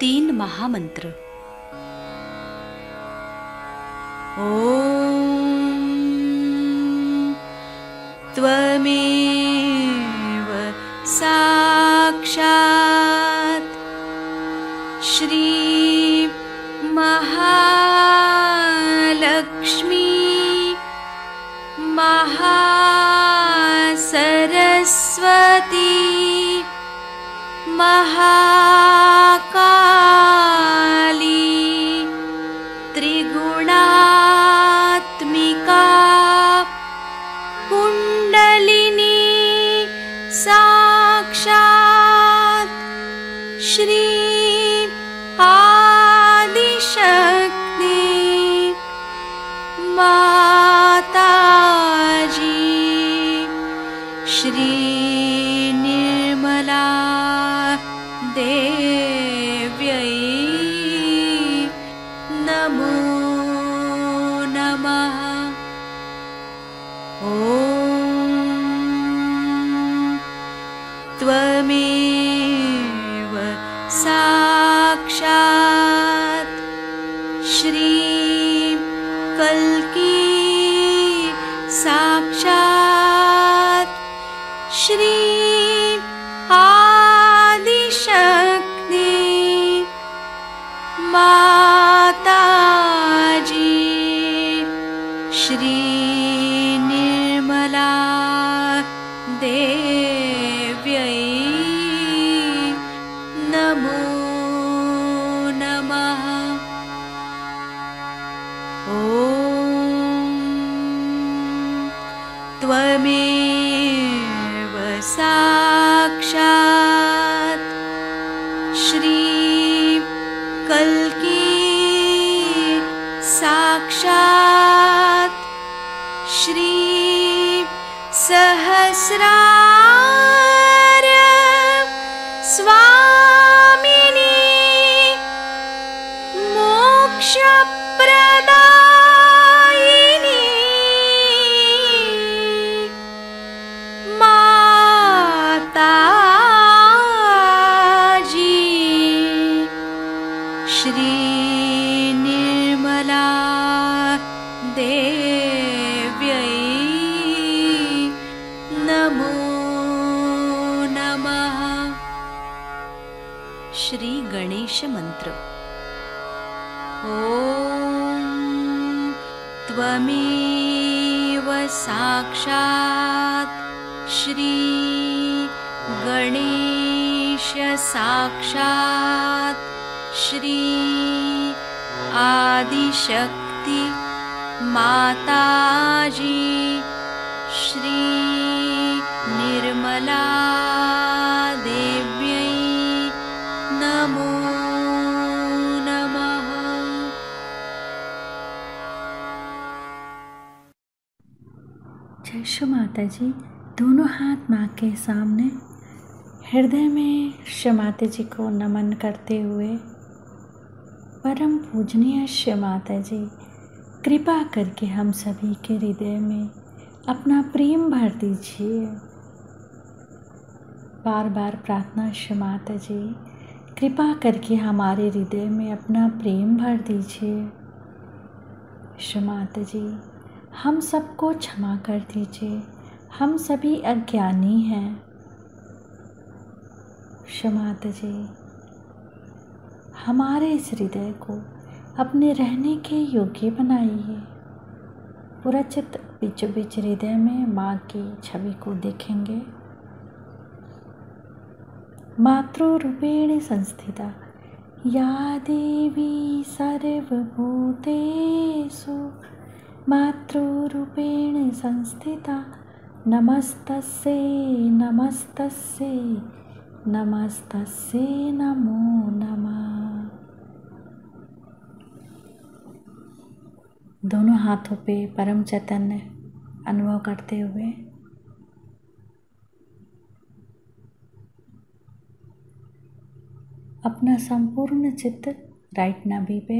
3 महामंत्र। ॐ त्वमेव साक्षात् श्री महालक्ष्मी महासरस्वती महाकाली त्रिगुणात्मिका कुंडलिनी साक्षात् श्री आदिशक्ति माताजी श्री निर्मला देव्यै नमो नमः। ॐ त्वमेव साक्षात् श्री कल्की साक्षात् श्री आदिशक्ति माताजी श्री निर्मला देव्यै नमो नमः। ॐ त्वमेव साक्षात् श्री कल्की साक्षात् श्री सहस्रार स्वामिनी मोक्षप्रदायिनी माताजी श्री निर्मला देव्यै नमो नमः। श्री गणेश मंत्र। ॐ त्वमेव साक्षात् श्री गणेश साक्षात् श्री आदिशक्ति माताजी श्री निर्मला देव्यै नमो नमः। जय श्री माता जी। दोनों हाथ माँ के सामने हृदय में श्री माता जी को नमन करते हुए, परम पूजनीय श्री माता जी, कृपा करके हम सभी के हृदय में अपना प्रेम भर दीजिए। बार बार प्रार्थना श्री माता जी, कृपा करके हमारे हृदय में अपना प्रेम भर दीजिए। श्री माता जी, हम सबको क्षमा कर दीजिए, हम सभी अज्ञानी हैं। श्री माता जी, हमारे इस हृदय को अपने रहने के योग्य बनाइए। पूरा चित्त बीचों बीच हृदय में माँ की छवि को देखेंगे। मातृरूपेण संस्थिता या देवी सर्वभूतेषु मातृरूपेण संस्थिता नमस्तस्यै नमस्तस्यै नमस्तस्यै नमो नमः। दोनों हाथों पे परम चैतन्य अनुभव करते हुए अपना संपूर्ण चित्त राइट नाभि पे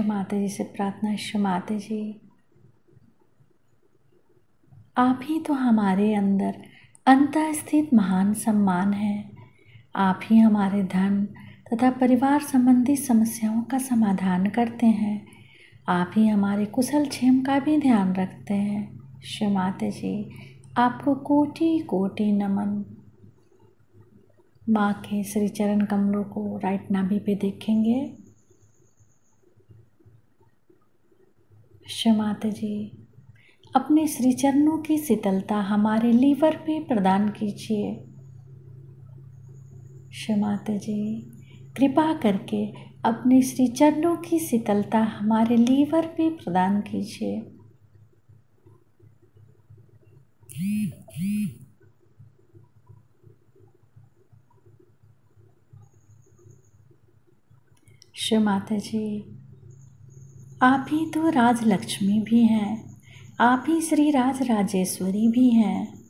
माता जी से प्रार्थना। माता जी, आप ही तो हमारे अंदर अंतः स्थित महान सम्मान है। आप ही हमारे धन तथा परिवार संबंधी समस्याओं का समाधान करते हैं। आप ही हमारे कुशल क्षेम का भी ध्यान रखते हैं। श्री माता जी, आपको कोटि कोटि नमन। माँ के श्री चरण कमलों को राइट नाभि पे देखेंगे। श्री माता जी, अपने श्री चरणों की शीतलता हमारे लीवर पे प्रदान कीजिए। श्री माता जी, कृपा करके अपने श्री चरणों की शीतलता हमारे लीवर पे प्रदान कीजिए। श्री माता जी, आप ही तो राजलक्ष्मी भी हैं, आप ही श्री राज राजेश्वरी भी हैं।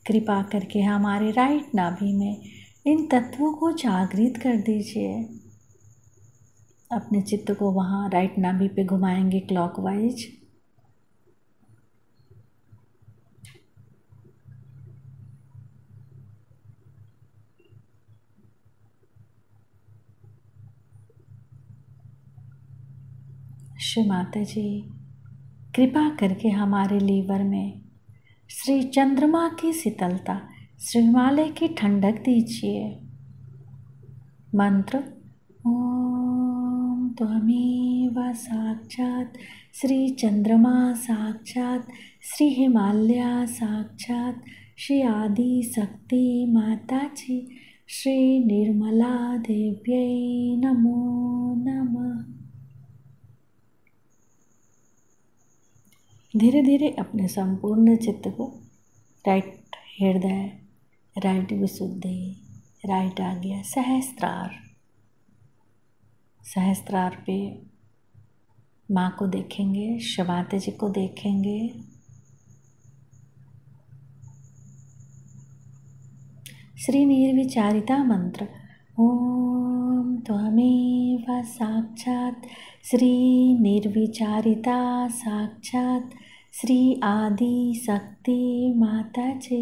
कृपा करके हमारे राइट नाभि में इन तत्वों को जागृत कर दीजिए। अपने चित्त को वहाँ राइट नाभि पे घुमाएंगे क्लॉकवाइज। श्री माता जी, कृपा करके हमारे लीवर में श्री चंद्रमा की शीतलता, श्री हिमालय की ठंडक दीजिए। मंत्र ओम त्वमेव साक्षात श्री चंद्रमा साक्षात श्री हिमालय साक्षात श्री आदि शक्ति माता जी श्री निर्मला देव्यै नमो नमः। धीरे धीरे अपने संपूर्ण चित्त को राइट हृदय, राइट विशुद्धि, राइट आज्ञा, सहस्त्रार पे माँ को देखेंगे, श्री माता जी को देखेंगे। श्री निर्विचारिता मंत्र ओम त्वमेव साक्षात श्री निर्विचारिता साक्षात श्री आदि शक्ति माता जी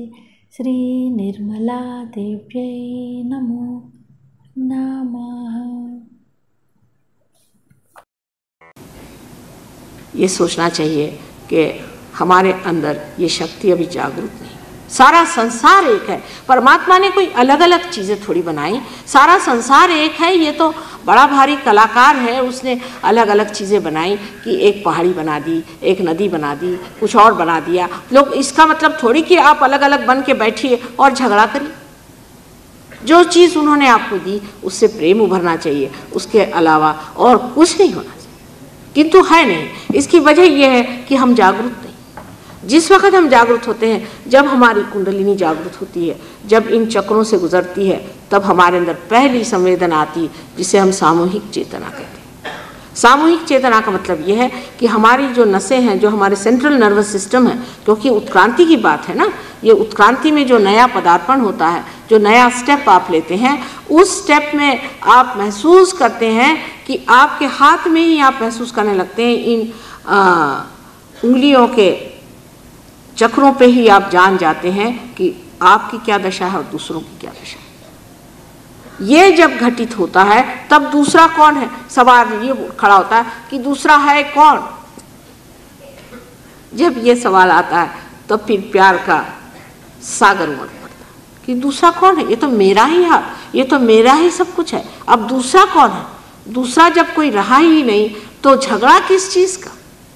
श्री निर्मला देव्यै नमो नमः। ये सोचना चाहिए कि हमारे अंदर ये शक्ति अभी जागरूक नहीं। सारा संसार एक है, परमात्मा ने कोई अलग अलग चीज़ें थोड़ी बनाई। सारा संसार एक है। ये तो बड़ा भारी कलाकार है, उसने अलग अलग चीज़ें बनाई कि एक पहाड़ी बना दी, एक नदी बना दी, कुछ और बना दिया। लोग इसका मतलब थोड़ी कि आप अलग अलग बन के बैठिए और झगड़ा करिए। जो चीज़ उन्होंने आपको दी उससे प्रेम उभरना चाहिए, उसके अलावा और कुछ नहीं होना चाहिए। किंतु है नहीं। इसकी वजह यह है कि हम जागरूक नहीं। जिस वक्त हम जागरूक होते हैं, जब हमारी कुंडलिनी जागरूक होती है, जब इन चक्रों से गुजरती है, तब हमारे अंदर पहली संवेदना आती जिसे हम सामूहिक चेतना कहते हैं। सामूहिक चेतना का मतलब यह है कि हमारी जो नसें हैं, जो हमारे सेंट्रल नर्वस सिस्टम है, क्योंकि उत्क्रांति की बात है ना, ये उत्क्रांति में जो नया पदार्पण होता है, जो नया स्टेप आप लेते हैं, उस स्टेप में आप महसूस करते हैं कि आपके हाथ में ही आप महसूस करने लगते हैं। इन उंगलियों के चक्रों पे ही आप जान जाते हैं कि आपकी क्या दशा है और दूसरों की क्या दशा है। ये जब घटित होता है तब दूसरा कौन है, सवाल ये खड़ा होता है कि दूसरा है कौन। जब ये सवाल आता है तब फिर प्यार का सागर उमड़ पड़ता है कि दूसरा कौन है। ये तो मेरा ही हाथ, ये तो मेरा ही सब कुछ है, अब दूसरा कौन है। दूसरा जब कोई रहा ही नहीं तो झगड़ा किस चीज़ का।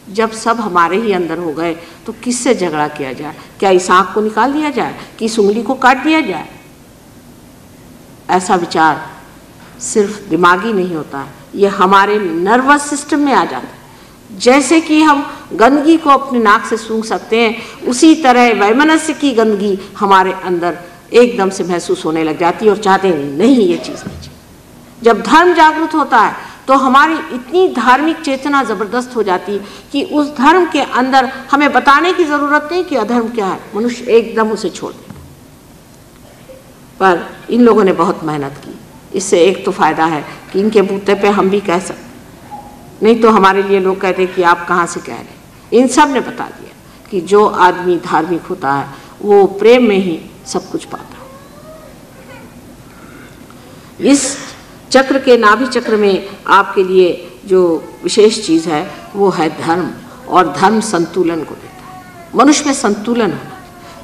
जब सब हमारे ही अंदर हो गए तो किससे झगड़ा किया जाए। क्या इस आँख को निकाल दिया जाए कि इस उंगली को काट दिया जाए। ऐसा विचार सिर्फ दिमागी नहीं होता है, ये हमारे नर्वस सिस्टम में आ जाता है। जैसे कि हम गंदगी को अपने नाक से सूंघ सकते हैं, उसी तरह वैमनस्य की गंदगी हमारे अंदर एकदम से महसूस होने लग जाती है और चाहते हैं नहीं ये चीज़ नहीं चाहिए। जब धर्म जागृत होता है तो हमारी इतनी धार्मिक चेतना ज़बरदस्त हो जाती कि उस धर्म के अंदर हमें बताने की ज़रूरत नहीं कि अधर्म क्या है, मनुष्य एकदम उसे छोड़ देता। पर इन लोगों ने बहुत मेहनत की। इससे एक तो फ़ायदा है कि इनके बूते पे हम भी कह सकते, नहीं तो हमारे लिए लोग कहते कि आप कहाँ से कह रहे हैं। इन सब ने बता दिया कि जो आदमी धार्मिक होता है वो प्रेम में ही सब कुछ पाता है। इस चक्र के नाभि चक्र में आपके लिए जो विशेष चीज़ है वो है धर्म, और धर्म संतुलन को देता है। मनुष्य में संतुलन होना,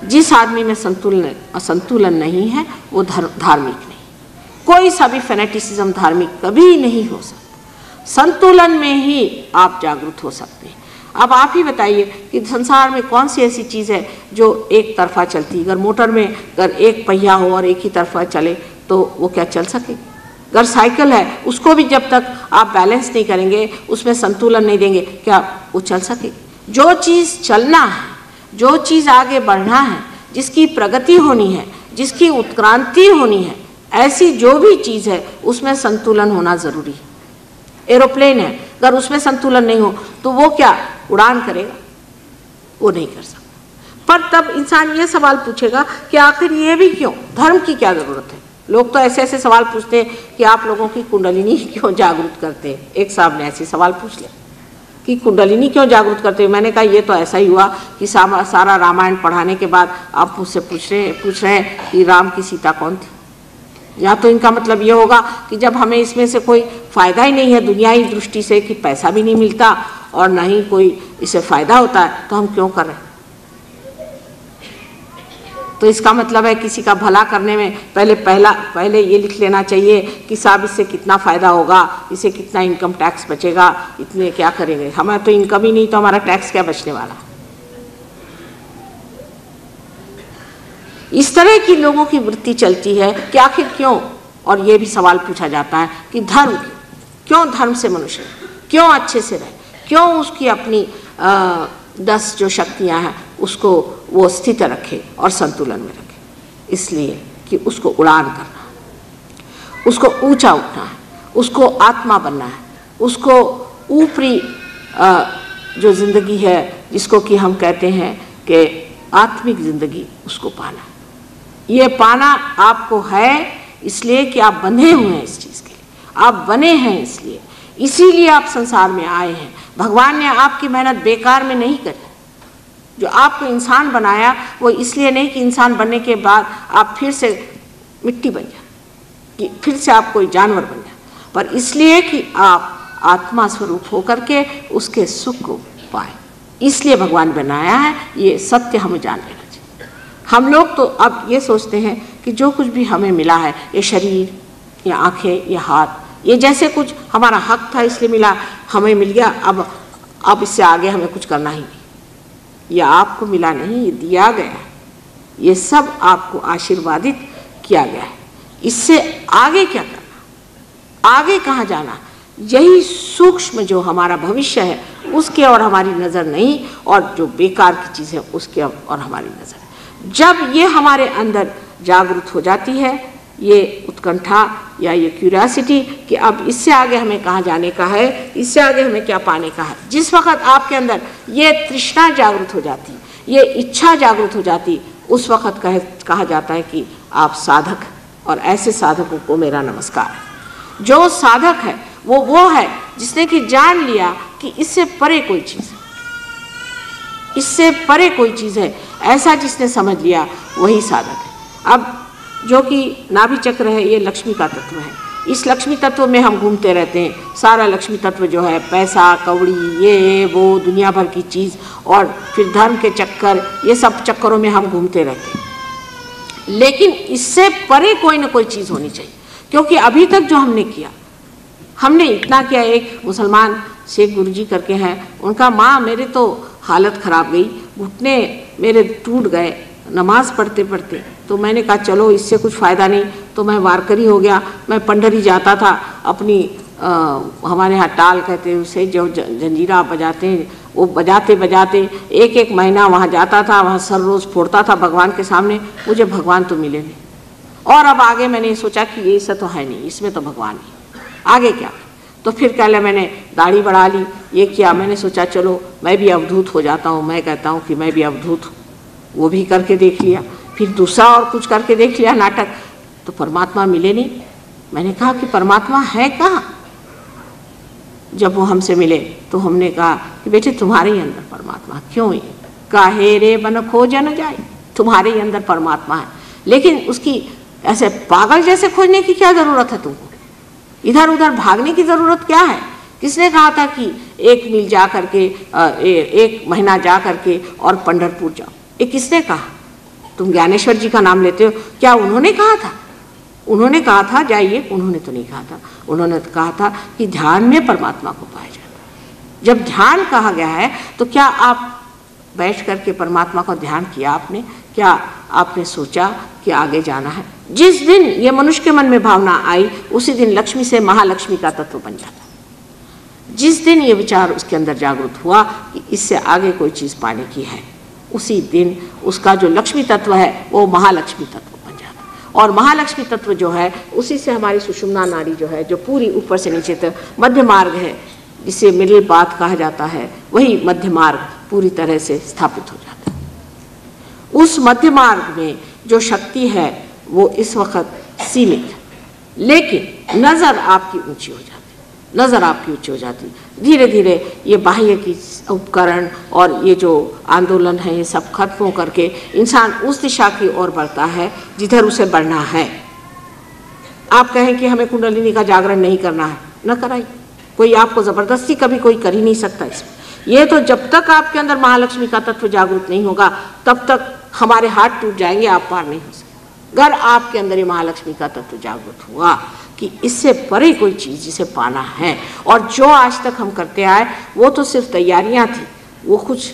जिस आदमी में संतुलन नहीं है वो धार्मिक नहीं। कोई सा भी फेनेटिसिज्म धार्मिक कभी नहीं हो सकता। संतुलन में ही आप जागरूक हो सकते हैं। अब आप ही बताइए कि संसार में कौन सी ऐसी चीज़ है जो एक तरफा चलती है। अगर मोटर में अगर एक पहिया हो और एक ही तरफा चले तो वो क्या चल सकेगी? अगर साइकिल है उसको भी जब तक आप बैलेंस नहीं करेंगे, उसमें संतुलन नहीं देंगे, क्या वो चल सकेगी? जो चीज़ चलना है, जो चीज़ आगे बढ़ना है, जिसकी प्रगति होनी है, जिसकी उत्क्रांति होनी है, ऐसी जो भी चीज़ है उसमें संतुलन होना ज़रूरी है। एरोप्लेन है, अगर उसमें संतुलन नहीं हो तो वो क्या उड़ान करेगा? वो नहीं कर सकता। पर तब इंसान ये सवाल पूछेगा कि आखिर ये भी क्यों? धर्म की क्या ज़रूरत है? लोग तो ऐसे ऐसे सवाल पूछते हैं कि आप लोगों की कुंडलिनी क्यों जागरूक करते हैं। एक साहब ने ऐसे सवाल पूछ लिया कि कुंडलिनी क्यों जागरूक करते हैं। मैंने कहा ये तो ऐसा ही हुआ कि सारा रामायण पढ़ाने के बाद आप मुझसे पूछ रहे हैं कि राम की सीता कौन थी। या तो इनका मतलब ये होगा कि जब हमें इसमें से कोई फ़ायदा ही नहीं है दुनियाई दृष्टि से, कि पैसा भी नहीं मिलता और ना ही कोई इससे फ़ायदा होता है, तो हम क्यों कर रहे हैं? तो इसका मतलब है किसी का भला करने में पहले ये लिख लेना चाहिए कि साहब इससे कितना फ़ायदा होगा, इससे कितना इनकम टैक्स बचेगा, इतने क्या करेंगे। हमारा तो इनकम ही नहीं तो हमारा टैक्स क्या बचने वाला। इस तरह की लोगों की वृत्ति चलती है कि आखिर क्यों। और ये भी सवाल पूछा जाता है कि धर्म क्यों? धर्म से मनुष्य क्यों अच्छे से रहे, क्यों उसकी अपनी 10 जो शक्तियां हैं उसको वो स्थित रखे और संतुलन में रखे। इसलिए कि उसको उड़ान करना है, उसको ऊंचा उठना है, उसको आत्मा बनना है, उसको ऊपरी जो जिंदगी है जिसको कि हम कहते हैं कि आत्मिक जिंदगी, उसको पाना है। ये पाना आपको है इसलिए कि आप बंधे हुए हैं इस चीज़ के लिए, आप बने हैं इसलिए, इसीलिए आप संसार में आए हैं। भगवान ने आपकी मेहनत बेकार में नहीं करी। जो आपको इंसान बनाया वो इसलिए नहीं कि इंसान बनने के बाद आप फिर से मिट्टी बन जाए, कि फिर से आप कोई जानवर बन जाए, पर इसलिए कि आप आत्मा स्वरूप होकर के उसके सुख को पाए। इसलिए भगवान बनाया है। ये सत्य हमें जान लेना चाहिए। हम लोग तो अब ये सोचते हैं कि जो कुछ भी हमें मिला है, ये शरीर, ये आँखें, ये हाथ, ये जैसे कुछ हमारा हक था इसलिए मिला, हमें मिल गया, अब इससे आगे हमें कुछ करना ही नहीं। यह आपको मिला नहीं, ये दिया गया है। ये सब आपको आशीर्वादित किया गया है। इससे आगे क्या करना, आगे कहाँ जाना, यही सूक्ष्म जो हमारा भविष्य है उसके और हमारी नज़र नहीं, और जो बेकार की चीज़ है उसके और हमारी नज़र। जब ये हमारे अंदर जागरूक हो जाती है, ये उत्कंठा या ये क्यूरियोसिटी कि अब इससे आगे हमें कहाँ जाने का है, इससे आगे हमें क्या पाने का है, जिस वक़्त आपके अंदर ये तृष्णा जागरूक हो जाती, ये इच्छा जागरूक हो जाती, उस वक़्त कहा जाता है कि आप साधक। और ऐसे साधकों को मेरा नमस्कार है। जो साधक है वो है जिसने कि जान लिया कि इससे परे कोई चीज़ है, इससे परे कोई चीज़ है, ऐसा जिसने समझ लिया वही साधक है। अब जो कि नाभि चक्र है ये लक्ष्मी का तत्व है। इस लक्ष्मी तत्व में हम घूमते रहते हैं। सारा लक्ष्मी तत्व जो है पैसा कौड़ी ये वो दुनिया भर की चीज़, और फिर धर्म के चक्कर, ये सब चक्करों में हम घूमते रहते हैं। लेकिन इससे परे कोई ना कोई चीज़ होनी चाहिए, क्योंकि अभी तक जो हमने किया, हमने इतना किया। एक मुसलमान शेख गुरुजी करके हैं, उनका माँ मेरे तो हालत ख़राब गई, घुटने मेरे टूट गए नमाज़ पढ़ते पढ़ते। तो मैंने कहा चलो इससे कुछ फ़ायदा नहीं, तो मैं वारकरी हो गया। मैं पंडरी जाता था अपनी हमारे यहाँ टाल कहते हैं उसे, जो जंजीरा बजाते हैं, वो बजाते बजाते एक महीना वहाँ जाता था, वहाँ सर रोज़ फोड़ता था भगवान के सामने। मुझे भगवान तो मिले नहीं। और अब आगे मैंने सोचा कि ये सब तो है नहीं, इसमें तो भगवान नहीं, आगे क्या। तो फिर क्या लिया, मैंने दाढ़ी बढ़ा ली, ये किया। मैंने सोचा चलो मैं भी अवधूत हो जाता हूँ, मैं कहता हूँ कि मैं भी अवधूत हूँ। वो भी करके देख लिया, फिर दूसरा और कुछ करके देख लिया नाटक, तो परमात्मा मिले नहीं। मैंने कहा कि परमात्मा है कहाँ, जब वो हमसे मिले तो हमने कहा कि बेटे तुम्हारे ही अंदर परमात्मा, क्यों ये काहे रे बन खोजा न जाए, तुम्हारे ही अंदर परमात्मा है, लेकिन उसकी ऐसे पागल जैसे खोजने की क्या ज़रूरत है तुमको, इधर उधर भागने की ज़रूरत क्या है। किसने कहा था कि 1 मील जा करके 1 महीना जा करके और पंढरपुर जाओ, ये किसने कहा। तुम ज्ञानेश्वर जी का नाम लेते हो, क्या उन्होंने कहा था? उन्होंने कहा था जाइए, उन्होंने तो नहीं कहा था। उन्होंने तो कहा था कि ध्यान में परमात्मा को पाया जाता है। जब ध्यान कहा गया है तो क्या आप बैठ करके परमात्मा का ध्यान किया आपने? क्या आपने सोचा कि आगे जाना है? जिस दिन ये मनुष्य के मन में भावना आई उसी दिन लक्ष्मी से महालक्ष्मी का तत्व बन जाता। जिस दिन ये विचार उसके अंदर जागृत हुआ कि इससे आगे कोई चीज़ पाने की है, उसी दिन उसका जो लक्ष्मी तत्व है वो महालक्ष्मी तत्व बन जाता। और महालक्ष्मी तत्व जो है उसी से हमारी सुषुम्ना नाड़ी जो है, जो पूरी ऊपर से नीचे तक मध्य मार्ग है, जिसे मिडिल पाथ कहा जाता है, वही मध्य मार्ग पूरी तरह से स्थापित हो जाता है। उस मध्य मार्ग में जो शक्ति है वो इस वक्त सीमित है, लेकिन नज़र आपकी ऊंची हो जाती है, नज़र आपकी ऊंची हो जाती है। धीरे धीरे ये बाह्य की उपकरण और ये जो आंदोलन है ये सब खत्म हो करके इंसान उस दिशा की ओर बढ़ता है जिधर उसे बढ़ना है। आप कहें कि हमें कुंडलिनी का जागरण नहीं करना है, न कराइए, कोई आपको ज़बरदस्ती कभी कोई कर ही नहीं सकता इसमें। ये तो जब तक आपके अंदर महालक्ष्मी का तत्व जागृत नहीं होगा तब तक हमारे हाथ टूट जाएंगे, आप पार नहीं हो सकते। अगर आपके अंदर ये महालक्ष्मी का तत्व जागृत हुआ कि इससे परे कोई चीज़ जिसे पाना है, और जो आज तक हम करते आए वो तो सिर्फ तैयारियां थी, वो कुछ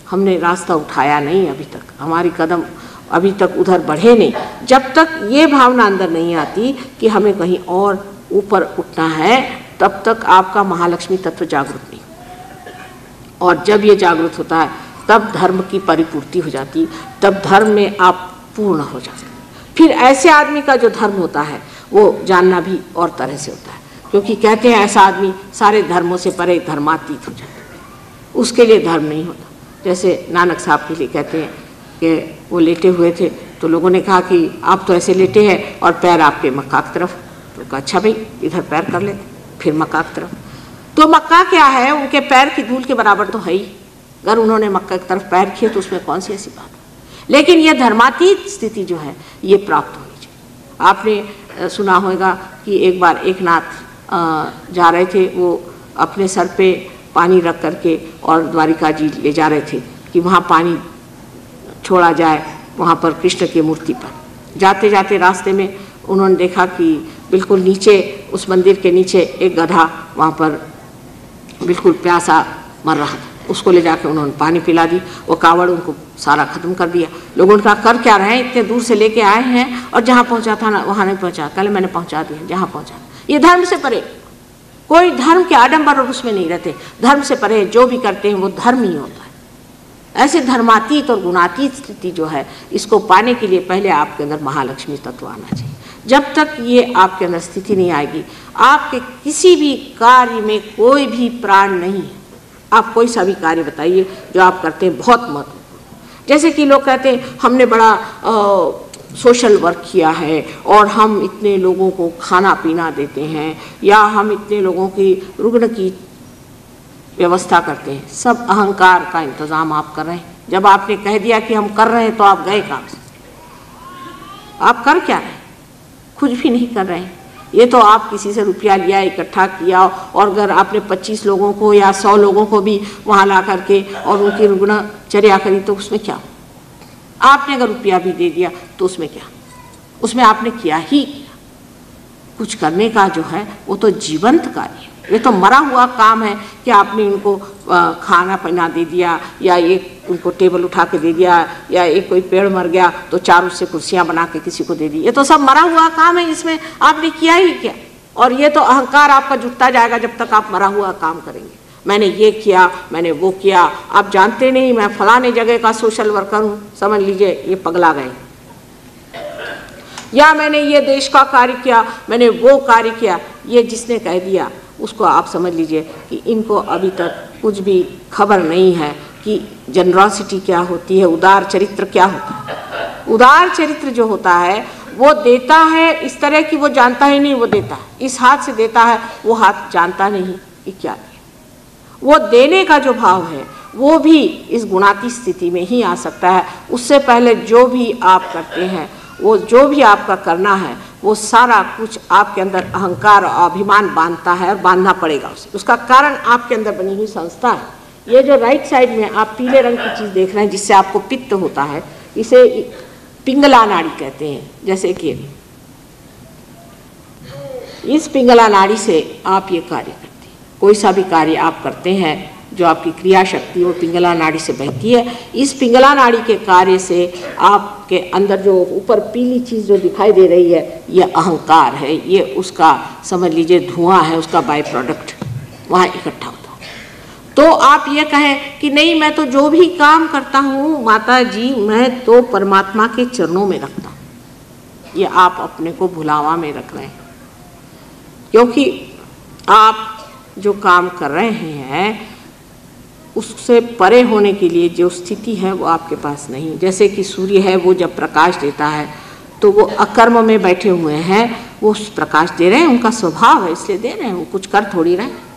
हमने रास्ता उठाया नहीं अभी तक, हमारी कदम अभी तक उधर बढ़े नहीं। जब तक ये भावना अंदर नहीं आती कि हमें कहीं और ऊपर उठना है तब तक आपका महालक्ष्मी तत्व जागृत नहीं। और जब ये जागृत होता है तब धर्म की परिपूर्ति हो जाती, तब धर्म में आप पूर्ण हो जाते। फिर ऐसे आदमी का जो धर्म होता है वो जानना भी और तरह से होता है, क्योंकि कहते हैं ऐसा आदमी सारे धर्मों से परे धर्मातीत हो जाता है, उसके लिए धर्म नहीं होता। जैसे नानक साहब के लिए कहते हैं कि वो लेटे हुए थे तो लोगों ने कहा कि आप तो ऐसे लेटे हैं और पैर आपके मक्का की तरफ, तो कहा अच्छा भाई इधर पैर कर लेते, फिर मक्का की तरफ। तो मक्का क्या है, उनके पैर की धूल के बराबर तो है ही, अगर उन्होंने मक्का की तरफ पैर किए तो उसमें कौन सी ऐसी बात है। लेकिन यह धर्मातीत स्थिति जो है ये प्राप्त होनी चाहिए। आपने सुना होगा कि एक बार एक नाथ जा रहे थे, वो अपने सर पे पानी रख करके और द्वारिका जी ले जा रहे थे कि वहाँ पानी छोड़ा जाए, वहाँ पर कृष्ण की मूर्ति पर। जाते जाते रास्ते में उन्होंने देखा कि बिल्कुल नीचे उस मंदिर के नीचे एक गधा वहाँ पर बिल्कुल प्यासा मर रहा था, उसको ले जाकर उन्होंने पानी पिला दी। वो कावड़ उनको सारा खत्म कर दिया। लोगों ने कहा कर क्या रहे हैं, इतने दूर से लेके आए हैं और जहाँ पहुँचा था ना वहाँ नहीं पहुँचा, कल मैंने पहुँचा दिया जहाँ पहुँचा। ये धर्म से परे, कोई धर्म के आडंबर और उसमें नहीं रहते, धर्म से परे जो भी करते हैं वो धर्म ही होता है। ऐसे धर्मातीत और गुणातीत स्थिति जो है इसको पाने के लिए पहले आपके अंदर महालक्ष्मी तत्व आना चाहिए। जब तक ये आपके अंदर स्थिति नहीं आएगी आपके किसी भी कार्य में कोई भी प्राण नहीं है। आप कोई सा भी कार्य बताइए जो आप करते हैं बहुत महत्वपूर्ण। जैसे कि लोग कहते हैं हमने बड़ा सोशल वर्क किया है और हम इतने लोगों को खाना पीना देते हैं या हम इतने लोगों की रुग्ण की व्यवस्था करते हैं। सब अहंकार का इंतज़ाम आप कर रहे हैं। जब आपने कह दिया कि हम कर रहे हैं तो आप गए काम से। आप कर क्या रहे हैं? कुछ भी नहीं कर रहे हैं। ये तो आप किसी से रुपया लिया, इकट्ठा किया, और अगर आपने 25 लोगों को या 100 लोगों को भी वहाँ ला करके और उनकी रुग्णचर्या करी तो उसमें क्या? आपने अगर रुपया भी दे दिया तो उसमें क्या? उसमें आपने किया ही किया। कुछ करने का जो है वो तो जीवंत कार्य है। ये तो मरा हुआ काम है कि आपने उनको खाना पीना दे दिया या एक उनको टेबल उठा के दे दिया या एक कोई पेड़ मर गया तो 4 उससे कुर्सियाँ बना के किसी को दे दी। ये तो सब मरा हुआ काम है, इसमें आपने किया ही क्या। और ये तो अहंकार आपका जुटता जाएगा जब तक आप मरा हुआ काम करेंगे। मैंने ये किया, मैंने वो किया। आप जानते नहीं मैं फलाने जगह का सोशल वर्कर हूँ, समझ लीजिए ये पगला गए। या मैंने ये देश का कार्य किया, मैंने वो कार्य किया। ये जिसने कह दिया उसको आप समझ लीजिए कि इनको अभी तक कुछ भी खबर नहीं है कि जनरॉसिटी क्या होती है, उदार चरित्र क्या होता है। उदार चरित्र जो होता है वो देता है इस तरह की, वो जानता ही नहीं वो देता है। इस हाथ से देता है, वो हाथ जानता नहीं कि क्या है। वो देने का जो भाव है वो भी इस गुणातीत स्थिति में ही आ सकता है। उससे पहले जो भी आप करते हैं, वो जो भी आपका करना है, वो सारा कुछ आपके अंदर अहंकार और अभिमान बांधता है और बांधना पड़ेगा उसे। उसका कारण आपके अंदर बनी हुई संस्था है। ये जो राइट साइड में आप पीले रंग की चीज़ देख रहे हैं जिससे आपको पित्त होता है, इसे पिंगला नाड़ी कहते हैं। जैसे कि इस पिंगला नाड़ी से आप ये कार्य करते हैं, कोई सा भी कार्य आप करते हैं जो आपकी क्रिया शक्ति वो पिंगला नाड़ी से बहती है। इस पिंगला नाड़ी के कार्य से आपके अंदर जो ऊपर पीली चीज़ जो दिखाई दे रही है, ये अहंकार है, ये उसका समझ लीजिए धुआं है, उसका बाय प्रोडक्ट वहाँ इकट्ठा होता है। तो आप ये कहें कि नहीं, मैं तो जो भी काम करता हूँ माता जी, मैं तो परमात्मा के चरणों में रखता हूँ, ये आप अपने को भुलावा में रख रहे हैं। क्योंकि आप जो काम कर रहे हैं उससे परे होने के लिए जो स्थिति है वो आपके पास नहीं। जैसे कि सूर्य है, वो जब प्रकाश देता है तो वो अकर्म में बैठे हुए हैं, वो प्रकाश दे रहे हैं, उनका स्वभाव है इसलिए दे रहे हैं, वो कुछ कर थोड़ी रहे।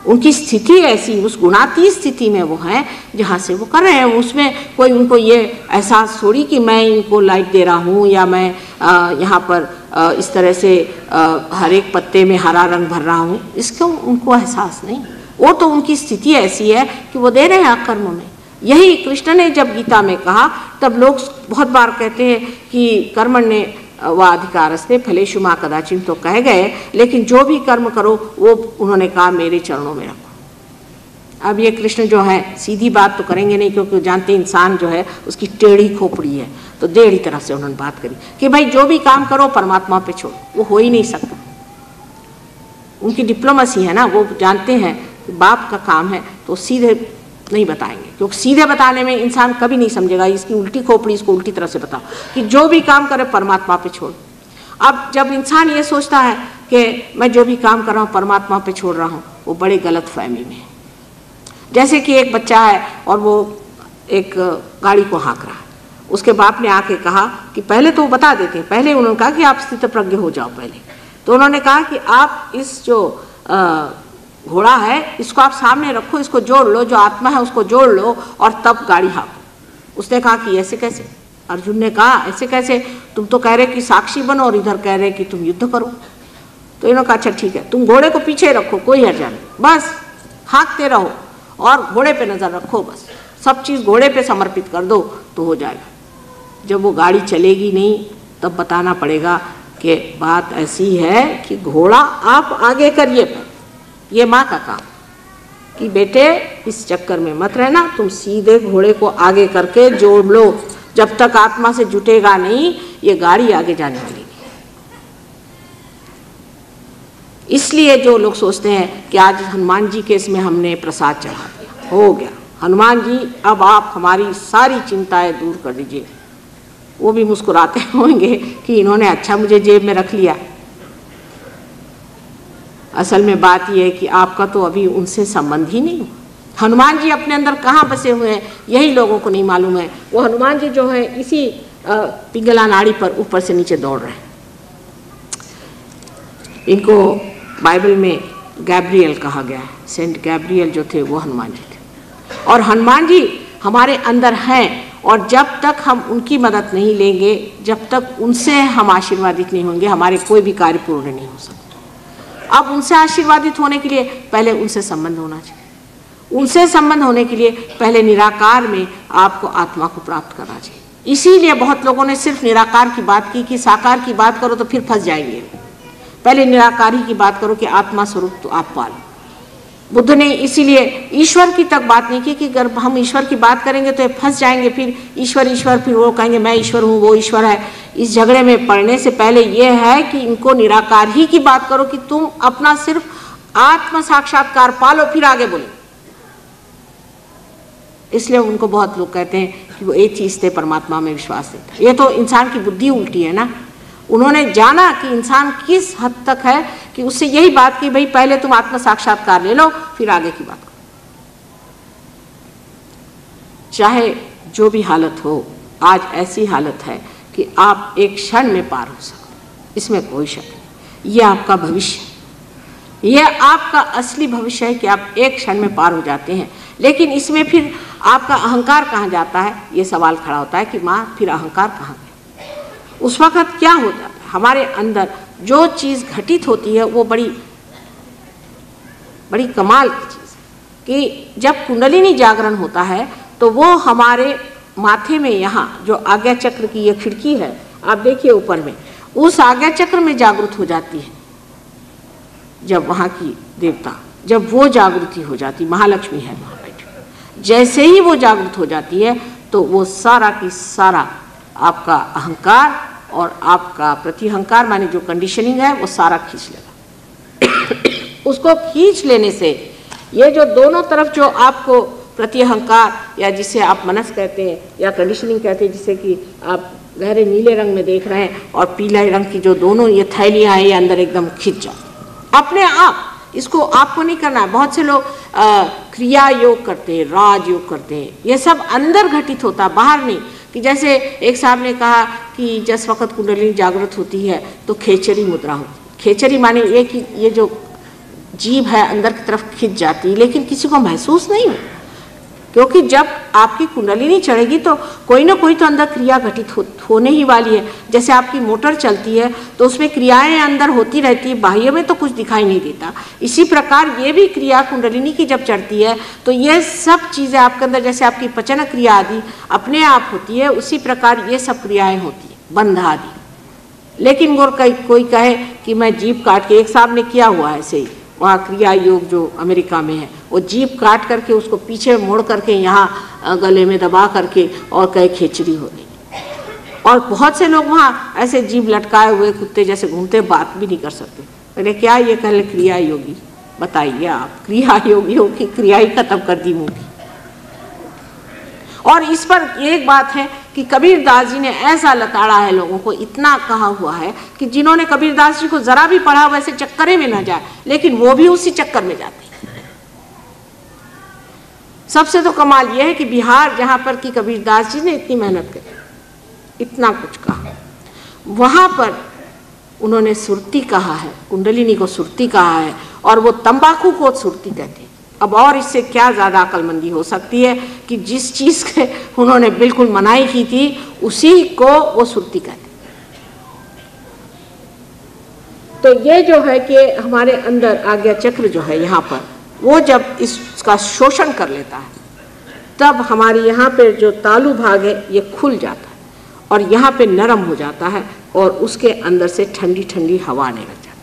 उनकी स्थिति ऐसी, उस गुणातीत स्थिति में वो है जहाँ से वो कर रहे हैं। उसमें कोई उनको ये एहसास थोड़ी कि मैं इनको लाइट दे रहा हूँ या मैं यहाँ पर इस तरह से हर एक पत्ते में हरा रंग भर रहा हूँ, इसका उनको एहसास नहीं। वो तो उनकी स्थिति ऐसी है कि वो दे रहे हैं अकर्म में। यही कृष्ण ने जब गीता में कहा, तब लोग बहुत बार कहते हैं कि कर्मण्य व अधिकारस्ते फलेषु मा कदाचिन तो कह गए, लेकिन जो भी कर्म करो वो उन्होंने कहा मेरे चरणों में रखो। अब ये कृष्ण जो है सीधी बात तो करेंगे नहीं, क्योंकि जानते इंसान जो है उसकी टेढ़ी खोपड़ी है, तो टेढ़ी तरह से उन्होंने बात करी कि भाई जो भी काम करो परमात्मा पे छोड़ो, वो हो ही नहीं सकता। उनकी डिप्लोमेसी है ना, वो जानते हैं कि बाप का काम है तो सीधे नहीं बताएंगे, क्योंकि सीधे बताने में इंसान कभी नहीं समझेगा। इसकी उल्टी खोपड़ी, इसको उल्टी तरह से बताओ कि जो भी काम करे परमात्मा पे छोड़। अब जब इंसान ये सोचता है कि मैं जो भी काम कर रहा हूँ परमात्मा पे छोड़ रहा हूँ, वो बड़े गलत फहमी में है। जैसे कि एक बच्चा है और वो एक गाड़ी को हाँक रहा है, उसके बाप ने आके कहा कि पहले तो वो बता देते हैं, पहले उन्होंने कहा कि आप स्थित प्रज्ञ हो जाओ पहले। तो उन्होंने कहा कि आप इस जो घोड़ा है इसको आप सामने रखो, इसको जोड़ लो, जो आत्मा है उसको जोड़ लो और तब गाड़ी हाँको। उसने कहा कि ऐसे कैसे? अर्जुन ने कहा ऐसे कैसे, तुम तो कह रहे कि साक्षी बनो और इधर कह रहे कि तुम युद्ध करो। तो इन्होंने कहा अच्छा ठीक है, तुम घोड़े को पीछे रखो, कोई हर्जा नहीं, बस हाँकते रहो और घोड़े पे नज़र रखो, बस सब चीज़ घोड़े पे समर्पित कर दो तो हो जाएगा। जब वो गाड़ी चलेगी नहीं तब बताना पड़ेगा कि बात ऐसी है कि घोड़ा आप आगे करिए, ये माँ का काम कि बेटे इस चक्कर में मत रहना, तुम सीधे घोड़े को आगे करके जोड़ लो। जब तक आत्मा से जुटेगा नहीं ये गाड़ी आगे जाने वाली नहीं। इसलिए जो लोग सोचते हैं कि आज हनुमान जी के इसमें हमने प्रसाद चढ़ा दिया, हो गया हनुमान जी अब आप हमारी सारी चिंताएं दूर कर दीजिए, वो भी मुस्कुराते होंगे कि इन्होंने अच्छा मुझे जेब में रख लिया। असल में बात यह है कि आपका तो अभी उनसे संबंध ही नहीं हुआ। हनुमान जी अपने अंदर कहाँ बसे हुए हैं यही लोगों को नहीं मालूम है। वो हनुमान जी जो है इसी पिंगला नाड़ी पर ऊपर से नीचे दौड़ रहे हैं। इनको बाइबल में गैब्रियल कहा गया है, सेंट गैब्रियल जो थे वो हनुमान जी थे। और हनुमान जी हमारे अंदर हैं और जब तक हम उनकी मदद नहीं लेंगे, जब तक उनसे हम आशीर्वादित नहीं होंगे, हमारे कोई भी कार्य पूर्ण नहीं हो सकते। अब उनसे आशीर्वादित होने के लिए पहले उनसे संबंध होना चाहिए। उनसे संबंध होने के लिए पहले निराकार में आपको आत्मा को प्राप्त करना चाहिए। इसीलिए बहुत लोगों ने सिर्फ निराकार की बात की कि साकार की बात करो तो फिर फंस जाएंगे। पहले निराकार ही की बात करो कि आत्मा स्वरूप तो आप पालो। बुद्ध ने इसीलिए ईश्वर की तक बात नहीं की कि अगर हम ईश्वर की बात करेंगे तो फंस जाएंगे, फिर ईश्वर ईश्वर, फिर वो कहेंगे मैं ईश्वर हूँ वो ईश्वर है। इस झगड़े में पड़ने से पहले ये है कि इनको निराकार ही की बात करो कि तुम अपना सिर्फ आत्म साक्षात्कार पालो, फिर आगे बोलो। इसलिए उनको बहुत लोग कहते हैं कि वो एथीस्ट थे, परमात्मा में विश्वास नहीं था। ये तो इंसान की बुद्धि उल्टी है ना। उन्होंने जाना कि इंसान किस हद तक है कि उससे यही बात की भाई पहले तुम आत्म साक्षात्कार ले लो फिर आगे की बात करो। चाहे जो भी हालत हो, आज ऐसी हालत है कि आप एक क्षण में पार हो सकते, इसमें कोई शक नहीं। ये आपका भविष्य, यह आपका असली भविष्य है कि आप एक क्षण में पार हो जाते हैं। लेकिन इसमें फिर आपका अहंकार कहाँ जाता है, ये सवाल खड़ा होता है कि माँ फिर अहंकार कहाँ गया। उस वक़्त क्या हो जाता है, हमारे अंदर जो चीज़ घटित होती है वो बड़ी बड़ी कमाल की चीज़ है कि जब कुंडलिनी जागरण होता है तो वो हमारे माथे में यहाँ जो आज्ञा चक्र की ये खिड़की है, आप देखिए ऊपर में, उस आज्ञा चक्र में जागृत हो जाती है। जब वहाँ की देवता, जब वो जागृति हो जाती, महालक्ष्मी है वहाँ बैठी, जैसे ही वो जागृत हो जाती है तो वो सारा की सारा आपका अहंकार और आपका प्रतिअहंकार माने जो कंडीशनिंग है वो सारा खींच लेगा। उसको खींच लेने से ये जो दोनों तरफ जो आपको प्रतिअहंकार या जिसे आप मनस कहते हैं या कंडीशनिंग कहते हैं, जिसे कि आप गहरे नीले रंग में देख रहे हैं, और पीले रंग की जो दोनों ये थैलियाँ हैं ये अंदर एकदम खिंच जाती अपने आप। इसको आपको नहीं करना है। बहुत से लोग क्रिया योग करते हैं, राज योग करते हैं, ये सब अंदर घटित होता है, बाहर नहीं। कि जैसे एक साहब ने कहा कि जिस वक्त कुंडलिनी जागृत होती है तो खेचरी मुद्रा होती। खेचरी माने ये कि ये जो जीभ है अंदर की तरफ खिंच जाती है, लेकिन किसी को महसूस नहीं हो, क्योंकि जब आपकी कुंडलिनी चढ़ेगी तो कोई ना कोई तो अंदर क्रिया घटित होने ही वाली है। जैसे आपकी मोटर चलती है तो उसमें क्रियाएं अंदर होती रहती है, बाह्य में तो कुछ दिखाई नहीं देता। इसी प्रकार ये भी क्रिया कुंडलिनी की जब चढ़ती है तो ये सब चीज़ें आपके अंदर, जैसे आपकी पचन क्रिया आदि अपने आप होती है, उसी प्रकार ये सब क्रियाएँ होती है, बंध आदि। लेकिन कोई कहे कि मैं जीभ काट के, एक साहब ने किया हुआ है ऐसे ही, वहाँ क्रिया योग जो अमेरिका में है, वो जीभ काट करके उसको पीछे मोड़ करके यहाँ गले में दबा करके और कहे खेचरी हो रही। और बहुत से लोग वहाँ ऐसे जीभ लटकाए हुए कुत्ते जैसे घूमते, बात भी नहीं कर सकते। मैंने क्या ये कह क्रिया योगी, बताइए आप, क्रिया योगियों की क्रिया ही खत्म कर दी मुँह की। और इस पर एक बात है कि कबीरदास जी ने ऐसा लताड़ा है लोगों को, इतना कहा हुआ है कि जिन्होंने कबीरदास जी को जरा भी पढ़ा वैसे चक्करे में ना जाए, लेकिन वो भी उसी चक्कर में जाते हैं। सबसे तो कमाल यह है कि बिहार जहां पर कि कबीरदास जी ने इतनी मेहनत करी, इतना कुछ कहा, वहां पर उन्होंने सुरती कहा है, कुंडलिनी को सुरती कहा है, और वो तंबाकू को सुरती कहते हैं। अब और इससे क्या ज़्यादा अक्लमंदी हो सकती है कि जिस चीज़ के उन्होंने बिल्कुल मनाही की थी उसी को वो सुरती कहते। तो ये जो है कि हमारे अंदर आज्ञा चक्र जो है यहाँ पर, वो जब इसका शोषण कर लेता है तब हमारी यहाँ पे जो तालु भाग है ये खुल जाता है और यहाँ पे नरम हो जाता है और उसके अंदर से ठंडी ठंडी हवा आने लग जाती है।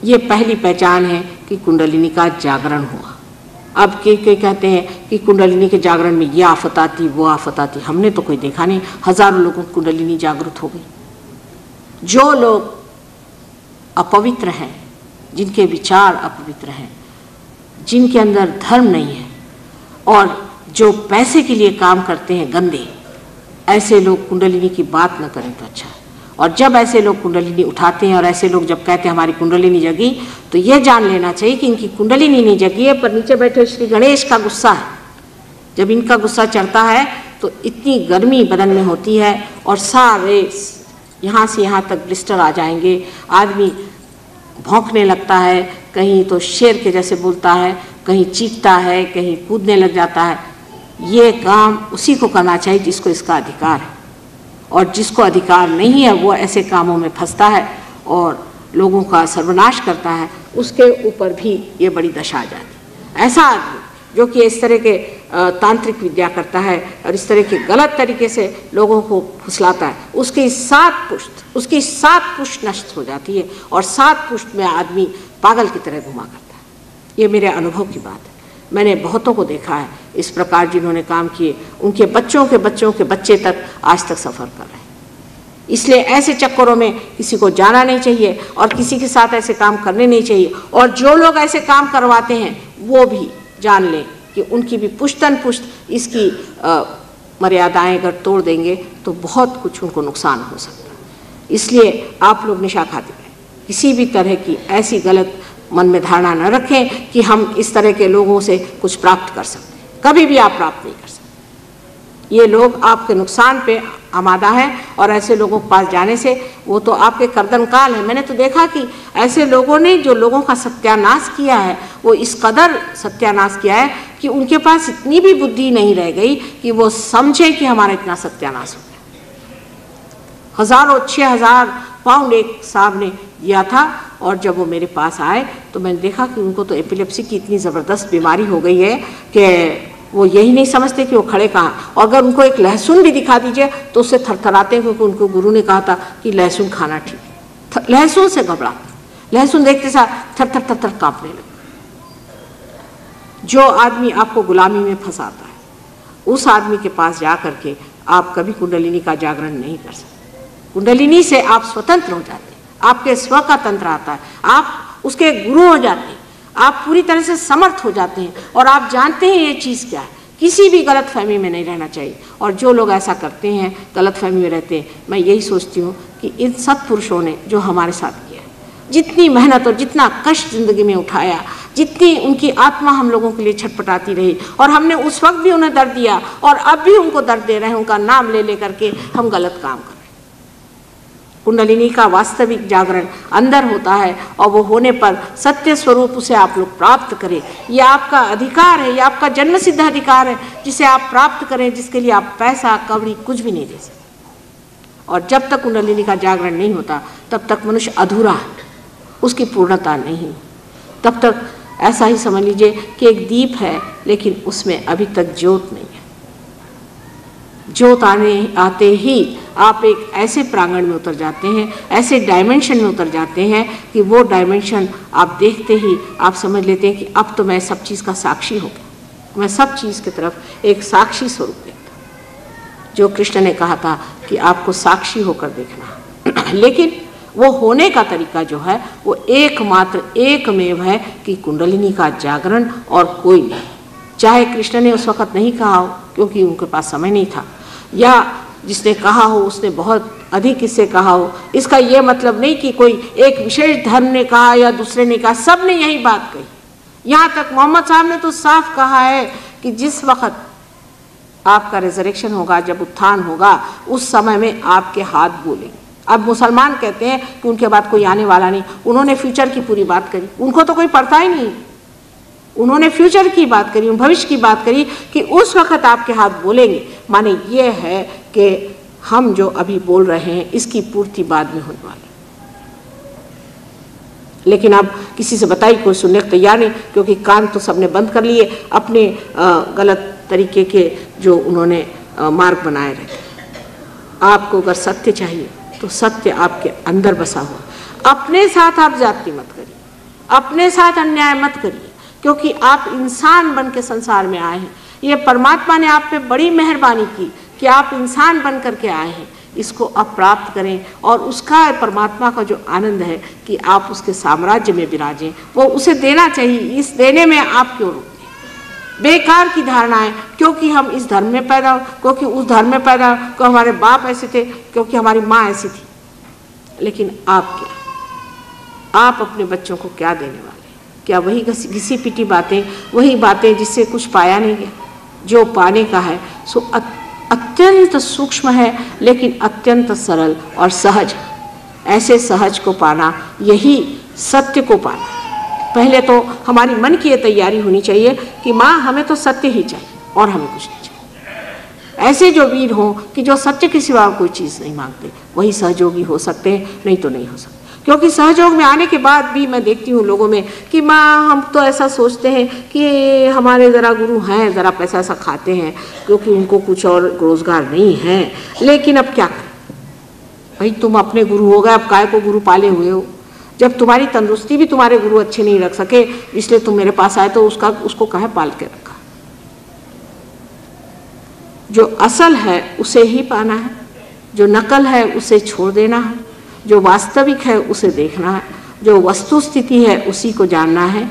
ये पहली पहचान है कि कुंडलिनी का जागरण हुआ। अब के कहते हैं कि कुंडलिनी के जागरण में ये आफत आती, वो आफत आती। हमने तो कोई देखा नहीं, हजारों लोगों की कुंडलिनी जागृत हो गई। जो लोग अपवित्र हैं, जिनके विचार अपवित्र हैं, जिनके अंदर धर्म नहीं है और जो पैसे के लिए काम करते हैं गंदे, ऐसे लोग कुंडलिनी की बात न करें तो अच्छा है। और जब ऐसे लोग कुंडलिनी उठाते हैं और ऐसे लोग जब कहते हैं हमारी कुंडलिनी जगी, तो ये जान लेना चाहिए कि इनकी कुंडलिनी नहीं जगी है, पर नीचे बैठे श्री गणेश का गुस्सा है। जब इनका गुस्सा चढ़ता है तो इतनी गर्मी बदन में होती है और सारे यहाँ से यहाँ तक ब्लिस्टर आ जाएंगे, आदमी भौंकने लगता है, कहीं तो शेर के जैसे बोलता है, कहीं चीखता है, कहीं कूदने लग जाता है। ये काम उसी को करना चाहिए जिसको इसका अधिकार है, और जिसको अधिकार नहीं है वो ऐसे कामों में फंसता है और लोगों का सर्वनाश करता है, उसके ऊपर भी ये बड़ी दशा आ जाती है। ऐसा आदमी जो कि इस तरह के तांत्रिक विद्या करता है और इस तरह के गलत तरीके से लोगों को फुसलाता है, उसकी 7 पुष्ट नष्ट हो जाती है और 7 पुष्ट में आदमी पागल की तरह घुमा करता है। ये मेरे अनुभव की बात है। मैंने बहुतों को देखा है इस प्रकार जिन्होंने काम किए, उनके बच्चों के बच्चे तक आज तक सफ़र कर रहे हैं। इसलिए ऐसे चक्करों में किसी को जाना नहीं चाहिए और किसी के साथ ऐसे काम करने नहीं चाहिए। और जो लोग ऐसे काम करवाते हैं वो भी जान लें कि उनकी भी पुश्तन पुश्त इसकी मर्यादाएं अगर तोड़ देंगे तो बहुत कुछ उनको नुकसान हो सकता है। इसलिए आप लोग निशा खाते रहें, किसी भी तरह की ऐसी गलत मन में धारणा न रखें कि हम इस तरह के लोगों से कुछ प्राप्त कर सकते हैं। कभी भी आप प्राप्त नहीं कर सकते। ये लोग आपके नुकसान पे आमादा है और ऐसे लोगों के पास जाने से वो तो आपके कर्दन काल है। मैंने तो देखा कि ऐसे लोगों ने जो लोगों का सत्यानाश किया है वो इस कदर सत्यानाश किया है कि उनके पास इतनी भी बुद्धि नहीं रह गई कि वो समझे कि हमारा इतना सत्यानाश हो गया। 6,000 पाउंड एक साहब ने दिया था और जब वो मेरे पास आए तो मैंने देखा कि उनको तो एपिलेप्सी की इतनी ज़बरदस्त बीमारी हो गई है कि वो यही नहीं समझते कि वो खड़े कहाँ, और अगर उनको एक लहसुन भी दिखा दीजिए तो उससे थरथराते हैं, क्योंकि उनको गुरु ने कहा था कि लहसुन खाना ठीक है। लहसुन से घबराते, लहसुन देखते साथ थर थर थर थर कांपने लगे। जो आदमी आपको गुलामी में फंसाता है उस आदमी के पास जा करके आप कभी कुंडलिनी का जागरण नहीं कर सकते। कुंडलिनी से आप स्वतंत्र हो जाते हैं, आपके स्व का तंत्र आता है, आप उसके गुरु हो जाते हैं, आप पूरी तरह से समर्थ हो जाते हैं और आप जानते हैं ये चीज़ क्या है। किसी भी गलत फहमी में नहीं रहना चाहिए। और जो लोग ऐसा करते हैं, गलत फहमी में रहते हैं, मैं यही सोचती हूँ कि इन सत्पुरुषों ने जो हमारे साथ किया, जितनी मेहनत और जितना कष्ट जिंदगी में उठाया, जितनी उनकी आत्मा हम लोगों के लिए छटपटाती रही, और हमने उस वक्त भी उन्हें दर्द दिया और अब भी उनको दर्द दे रहे हैं, उनका नाम ले लेकर के हम गलत काम कर रहे हैं। कुंडलिनी का वास्तविक जागरण अंदर होता है और वो होने पर सत्य स्वरूप उसे आप लोग प्राप्त करें। ये आपका अधिकार है, ये आपका जन्म सिद्ध अधिकार है जिसे आप प्राप्त करें, जिसके लिए आप पैसा कौड़ी कुछ भी नहीं दे सकते। और जब तक कुंडलिनी का जागरण नहीं होता तब तक मनुष्य अधूरा है, उसकी पूर्णता नहीं। तब तक ऐसा ही समझ लीजिए कि एक दीप है लेकिन उसमें अभी तक ज्योत नहीं है। ज्योत आते ही आप एक ऐसे प्रांगण में उतर जाते हैं, ऐसे डायमेंशन में उतर जाते हैं कि वो डायमेंशन आप देखते ही आप समझ लेते हैं कि अब तो मैं सब चीज़ का साक्षी हो गया। मैं सब चीज़ की तरफ एक साक्षी स्वरूप देखता हूँ, जो कृष्ण ने कहा था कि आपको साक्षी होकर देखना। लेकिन वो होने का तरीका जो है वो एकमात्र एकमेव है कि कुंडलिनी का जागरण और कोई नहीं। चाहे कृष्ण ने उस वक़्त नहीं कहा हो क्योंकि उनके पास समय नहीं था, या जिसने कहा हो उसने बहुत अधिक इससे कहा हो, इसका ये मतलब नहीं कि कोई एक विशेष धर्म ने कहा या दूसरे ने कहा, सब ने यही बात कही। यहाँ तक मोहम्मद साहब ने तो साफ कहा है कि जिस वक़्त आपका रिजरेक्शन होगा, जब उत्थान होगा, उस समय में आपके हाथ बोलेंगे। अब मुसलमान कहते हैं कि उनके बाद कोई आने वाला नहीं, उन्होंने फ्यूचर की पूरी बात करी, उनको तो कोई पता ही नहीं। उन्होंने फ्यूचर की बात करी, भविष्य की बात करी कि उस वक्त आपके हाथ बोलेंगे। माने ये है कि हम जो अभी बोल रहे हैं इसकी पूर्ति बाद में होने वाली। लेकिन अब किसी से बताई कोई सुनने को तैयार नहीं, क्योंकि कान तो सबने बंद कर लिए, अपने गलत तरीके के जो उन्होंने मार्ग बनाए रहते। आपको अगर सत्य चाहिए तो सत्य आपके अंदर बसा हुआ। अपने साथ आप जाति मत करिए, अपने साथ अन्याय मत करिए, क्योंकि आप इंसान बन के संसार में आए हैं। ये परमात्मा ने आप पे बड़ी मेहरबानी की कि आप इंसान बन करके आए हैं। इसको आप प्राप्त करें और उसका परमात्मा का जो आनंद है कि आप उसके साम्राज्य में विराजें, वो उसे देना चाहिए। इस देने में आप क्यों रुकते? बेकार की धारणाएं, क्योंकि हम इस धर्म में पैदा हो, क्योंकि उस धर्म में पैदा हो, क्योंकि हमारे बाप ऐसे थे, क्योंकि हमारी माँ ऐसी थी। लेकिन आप क्या, आप अपने बच्चों को क्या देने वाले? क्या वही घिसी पिटी बातें, वही बातें जिससे कुछ पाया नहीं गया? जो पाने का है सो अत्यंत सूक्ष्म है, लेकिन अत्यंत सरल और सहज। ऐसे सहज को पाना, यही सत्य को पाना। पहले तो हमारी मन की ये तैयारी होनी चाहिए कि माँ हमें तो सत्य ही चाहिए और हमें कुछ नहीं चाहिए। ऐसे जो वीर हों कि जो सत्य के सिवा कोई चीज़ नहीं मांगते, वही सहयोगी हो सकते हैं, नहीं तो नहीं हो सकते। क्योंकि सहयोग में आने के बाद भी मैं देखती हूँ लोगों में कि माँ हम तो ऐसा सोचते हैं कि हमारे ज़रा गुरु हैं, ज़रा पैसा ऐसा खाते हैं, क्योंकि उनको कुछ और रोज़गार नहीं है। लेकिन अब क्या करें भाई, तुम अपने गुरु हो गए, अब काय को गुरु पाले हुए हो। जब तुम्हारी तंदुरुस्ती भी तुम्हारे गुरु अच्छे नहीं रख सके, इसलिए तुम मेरे पास आए, तो उसको कहे पाल के रखा। जो असल है उसे ही पाना है, जो नकल है उसे छोड़ देना है, जो वास्तविक है उसे देखना है, जो वस्तु स्थिति है उसी को जानना है।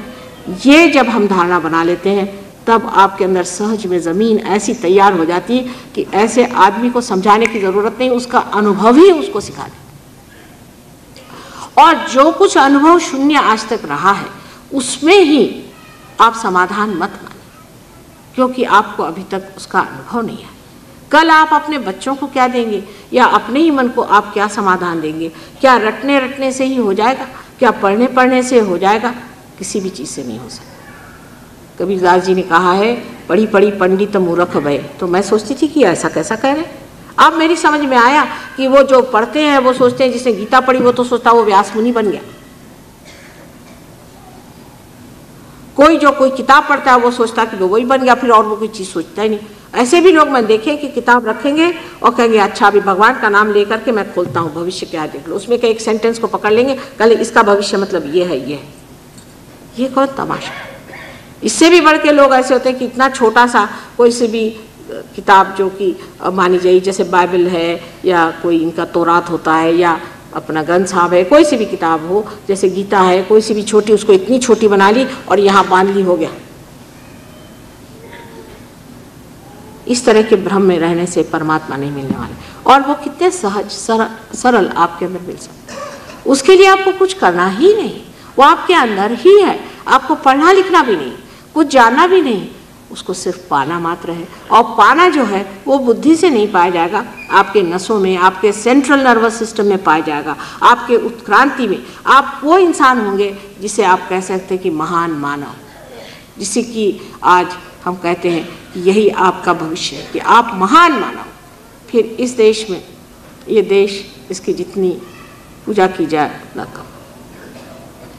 ये जब हम धारणा बना लेते हैं तब आपके अंदर सहज में ज़मीन ऐसी तैयार हो जाती है कि ऐसे आदमी को समझाने की ज़रूरत नहीं, उसका अनुभव ही उसको सिखा देता। और जो कुछ अनुभव शून्य आज तक रहा है उसमें ही आप समाधान मत माने, क्योंकि आपको अभी तक उसका अनुभव नहीं है। कल आप अपने बच्चों को क्या देंगे, या अपने ही मन को आप क्या समाधान देंगे? क्या रटने रटने से ही हो जाएगा? क्या पढ़ने पढ़ने से हो जाएगा? किसी भी चीज़ से नहीं हो सकता। कबीरदास जी ने कहा है, पढ़ी पढ़ी पंडित मूर्ख भय। तो मैं सोचती थी कि ऐसा कैसा कह रहे हैं। अब मेरी समझ में आया कि वो जो पढ़ते हैं वो सोचते हैं, जिसने गीता पढ़ी वो तो सोचता वो व्यास मुनि बन गया। कोई जो कोई किताब पढ़ता है वो सोचता कि वो वही बन गया, फिर और वो कोई चीज़ सोचता ही नहीं। ऐसे भी लोग मैं देखे कि किताब रखेंगे और कहेंगे अच्छा अभी भगवान का नाम लेकर के मैं खोलता हूँ भविष्य क्या देख लो, उसमें के एक सेंटेंस को पकड़ लेंगे, कल इसका भविष्य मतलब ये है, ये कौन तमाशा। इससे भी बढ़ के लोग ऐसे होते हैं कि इतना छोटा सा कोई से भी किताब जो कि मानी जाए, जैसे बाइबल है या कोई इनका तौरात होता है या अपना ग्रंथ साहब है, कोई सी भी किताब हो, जैसे गीता है, कोई सी भी छोटी, उसको इतनी छोटी बना ली और यहाँ बांध ली, हो गया। इस तरह के भ्रम में रहने से परमात्मा नहीं मिलने वाले, और वो कितने सहज सरल आपके अंदर मिल सकते हैं। उसके लिए आपको कुछ करना ही नहीं, वो आपके अंदर ही है। आपको पढ़ना लिखना भी नहीं, कुछ जानना भी नहीं, उसको सिर्फ पाना मात्र है। और पाना जो है वो बुद्धि से नहीं पाया जाएगा, आपके नसों में, आपके सेंट्रल नर्वस सिस्टम में पाया जाएगा, आपके उत्क्रांति में। आप वो इंसान होंगे जिसे आप कह सकते हैं कि महान मानव, जिसे कि आज हम कहते हैं कि यही आपका भविष्य है कि आप महान मानव। फिर इस देश में, ये देश, इसकी जितनी पूजा की जाए न कम।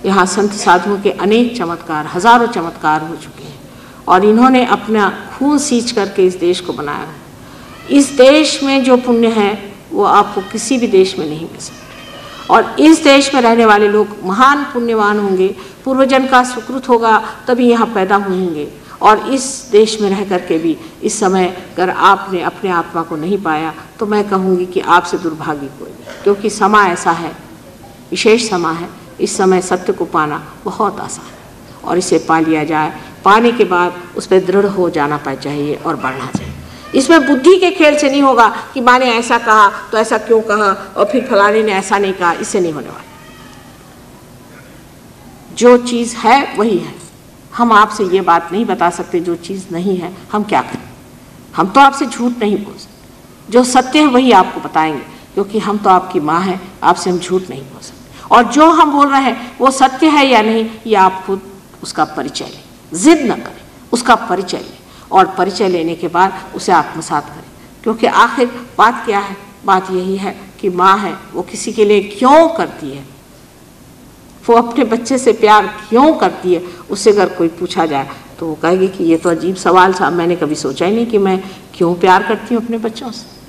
यहाँ संत साधुओं के अनेक चमत्कार, हजारों चमत्कार हो चुके हैं, और इन्होंने अपना खून सींच करके इस देश को बनाया है। इस देश में जो पुण्य है वो आपको किसी भी देश में नहीं मिल सकता। और इस देश में रहने वाले लोग महान पुण्यवान होंगे, पूर्वजन का सुकृत होगा, तभी यहाँ पैदा होंगे। और इस देश में रह करके भी इस समय अगर आपने अपने आत्मा को नहीं पाया तो मैं कहूँगी कि आपसे दुर्भाग्य कोई नहीं, क्योंकि समय ऐसा है, विशेष समय है। इस समय सत्य को पाना बहुत आसान है, और इसे पा लिया जाए। पाने के बाद उस पर दृढ़ हो जाना चाहिए और बढ़ना चाहिए। इसमें बुद्धि के खेल से नहीं होगा कि माँ ने ऐसा कहा तो ऐसा क्यों कहा, और फिर फलाने ने ऐसा नहीं कहा, इससे नहीं होने वाला। जो चीज़ है वही है। हम आपसे ये बात नहीं बता सकते जो चीज़ नहीं है हम क्या करें। हम तो आपसे झूठ नहीं बोल सकते, जो सत्य है वही आपको बताएंगे, क्योंकि हम तो आपकी माँ हैं, आपसे हम झूठ नहीं बोल सकते। और जो हम बोल रहे हैं वो सत्य है या नहीं, ये आप खुद उसका परिचय लें। जिद न करें, उसका परिचय लें, और परिचय लेने के बाद उसे आत्मसात करें। क्योंकि आखिर बात क्या है? बात यही है कि माँ है, वो किसी के लिए क्यों करती है, वो अपने बच्चे से प्यार क्यों करती है। उससे अगर कोई पूछा जाए तो वो कहेगी कि ये तो अजीब सवाल था, मैंने कभी सोचा ही नहीं कि मैं क्यों प्यार करती हूँ अपने बच्चों से।